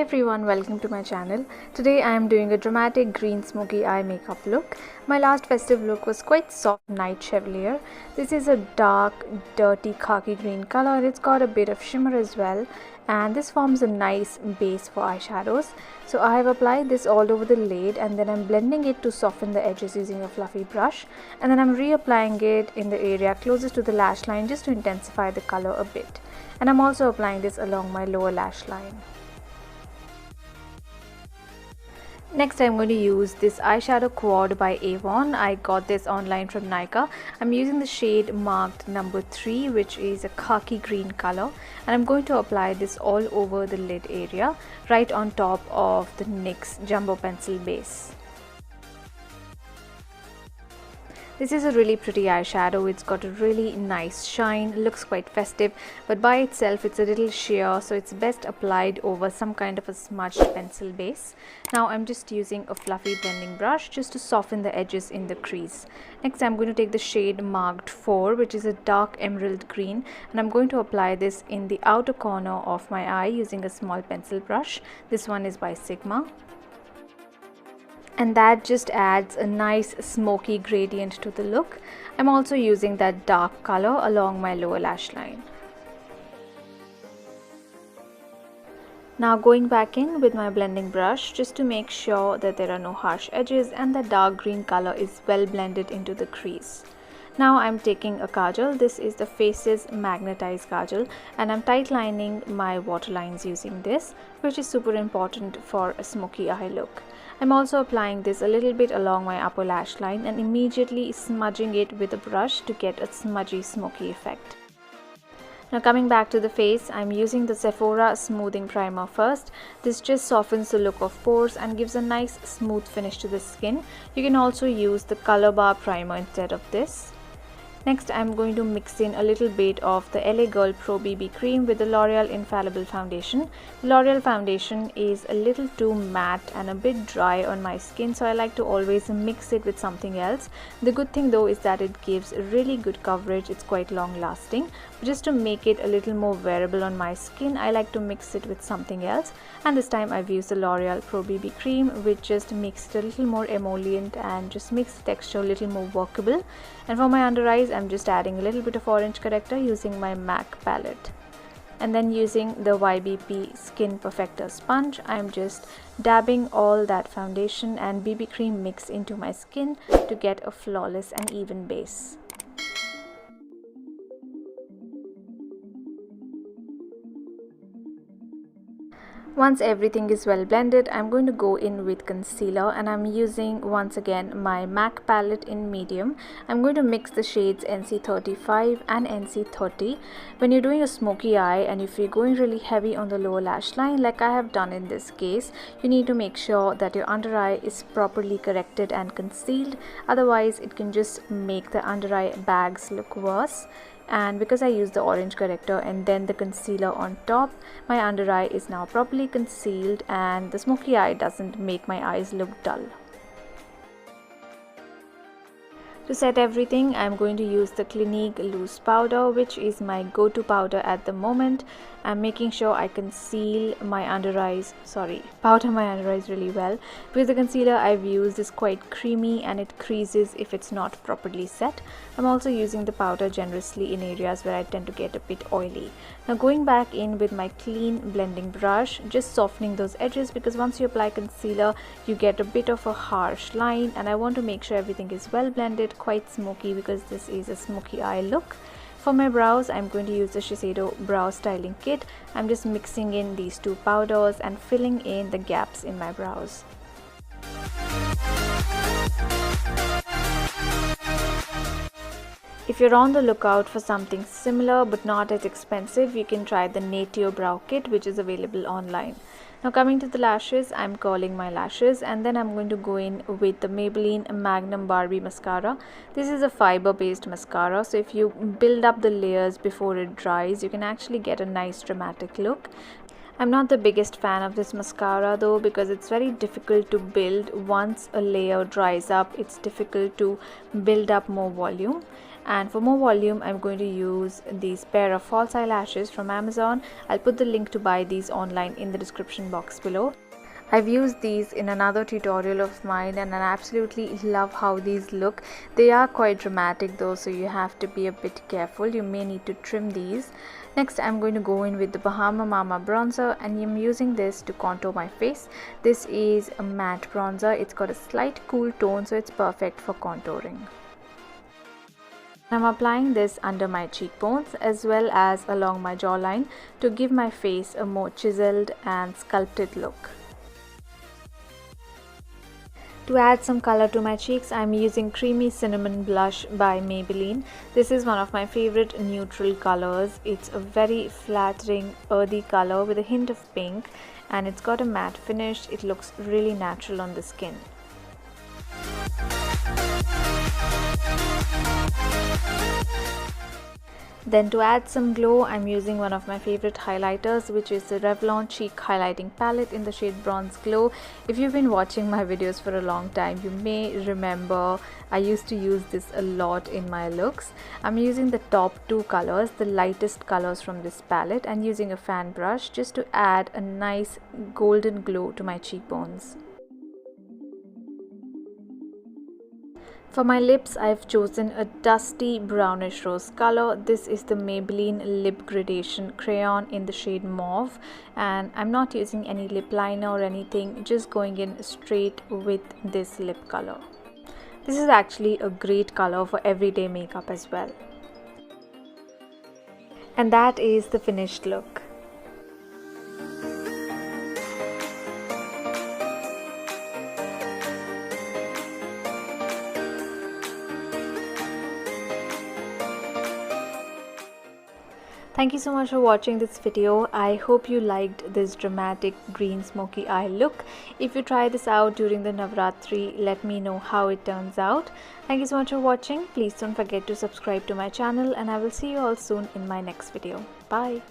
everyone, welcome to my channel. Today I am doing a dramatic green smoky eye makeup look. My last festive look was quite soft night chevalier. This is a dark, dirty khaki green color and it's got a bit of shimmer as well, and this forms a nice base for eyeshadows. So I have applied this all over the lid and then I'm blending it to soften the edges using a fluffy brush, and then I'm reapplying it in the area closest to the lash line just to intensify the color a bit. And I'm also applying this along my lower lash line. Next, I'm going to use this eyeshadow quad by Avon. I got this online from Nykaa. I'm using the shade marked number 3, which is a khaki green color, and I'm going to apply this all over the lid area right on top of the NYX jumbo pencil base. This is a really pretty eyeshadow. It's got a really nice shine, looks quite festive, but by itself it's a little sheer, so it's best applied over some kind of a smudged pencil base. Now I'm just using a fluffy blending brush just to soften the edges in the crease. Next, I'm going to take the shade marked 4, which is a dark emerald green, and I'm going to apply this in the outer corner of my eye using a small pencil brush. This one is by Sigma. And that just adds a nice smoky gradient to the look. I'm also using that dark color along my lower lash line. Now going back in with my blending brush just to make sure that there are no harsh edges and the dark green color is well blended into the crease. Now I'm taking a kajal. This is the Faces Magnetized Kajal, and I'm tight lining my waterlines using this, which is super important for a smoky eye look. I'm also applying this a little bit along my upper lash line and immediately smudging it with a brush to get a smudgy smoky effect. Now coming back to the face, I'm using the Sephora Smoothing Primer first. This just softens the look of pores and gives a nice smooth finish to the skin. You can also use the Color Bar Primer instead of this. Next, I'm going to mix in a little bit of the LA Girl Pro BB Cream with the L'Oreal Infallible Foundation. The L'Oreal foundation is a little too matte and a bit dry on my skin, so I like to always mix it with something else. The good thing though is that it gives really good coverage, it's quite long lasting. But just to make it a little more wearable on my skin, I like to mix it with something else. And this time I've used the L'Oreal Pro BB Cream, which just makes it a little more emollient and just makes the texture a little more workable. And for my under eyes, I'm just adding a little bit of orange corrector using my MAC palette. And then using the YBP Skin Perfector sponge, I'm just dabbing all that foundation and BB cream mix into my skin to get a flawless and even base. Once everything is well blended, I'm going to go in with concealer, and I'm using once again my MAC palette in medium. I'm going to mix the shades NC35 and NC30. When you're doing a smoky eye and if you're going really heavy on the lower lash line like I have done in this case, you need to make sure that your under eye is properly corrected and concealed. Otherwise it can just make the under eye bags look worse. And because I used the orange corrector and then the concealer on top, my under eye is now properly concealed and the smoky eye doesn't make my eyes look dull. To set everything, I'm going to use the Clinique loose powder, which is my go-to powder at the moment. I'm making sure I conceal my under eyes, powder my under eyes really well, because the concealer I've used is quite creamy and it creases if it's not properly set. I'm also using the powder generously in areas where I tend to get a bit oily. Now going back in with my clean blending brush, just softening those edges, because once you apply concealer you get a bit of a harsh line, and I want to make sure everything is well blended, quite smoky, because this is a smoky eye look. For my brows, I'm going to use the Shiseido Brow Styling Kit. I'm just mixing in these two powders and filling in the gaps in my brows. If you're on the lookout for something similar but not as expensive, you can try the Natio Brow Kit, which is available online. Now coming to the lashes, I'm curling my lashes and then I'm going to go in with the Maybelline Magnum Barbie Mascara. This is a fiber based mascara, so if you build up the layers before it dries, you can actually get a nice dramatic look. I'm not the biggest fan of this mascara though, because it's very difficult to build. Once a layer dries up, it's difficult to build up more volume. And for more volume, I'm going to use these pair of false eyelashes from Amazon. I'll put the link to buy these online in the description box below. I've used these in another tutorial of mine and I absolutely love how these look. They are quite dramatic though, so you have to be a bit careful. You may need to trim these. Next, I'm going to go in with the Bahama Mama bronzer, and I'm using this to contour my face. This is a matte bronzer. It's got a slight cool tone, so it's perfect for contouring. I'm applying this under my cheekbones as well as along my jawline to give my face a more chiseled and sculpted look. To add some color to my cheeks, I'm using Creamy Cinnamon Blush by Maybelline. This is one of my favorite neutral colors. It's a very flattering, earthy color with a hint of pink, and it's got a matte finish. It looks really natural on the skin. Then to add some glow, I'm using one of my favorite highlighters, which is the Revlon Cheek Highlighting Palette in the shade Bronze Glow. If you've been watching my videos for a long time, you may remember I used to use this a lot in my looks. I'm using the top two colors, the lightest colors from this palette, and using a fan brush just to add a nice golden glow to my cheekbones. For my lips, I've chosen a dusty brownish rose color. This is the Maybelline Lip Gradation Crayon in the shade Mauve, and I'm not using any lip liner or anything, just going in straight with this lip color. This is actually a great color for everyday makeup as well. And that is the finished look. Thank you so much for watching this video. I hope you liked this dramatic green smoky eye look. If you try this out during the Navratri, let me know how it turns out. Thank you so much for watching. Please don't forget to subscribe to my channel, and I will see you all soon in my next video. Bye.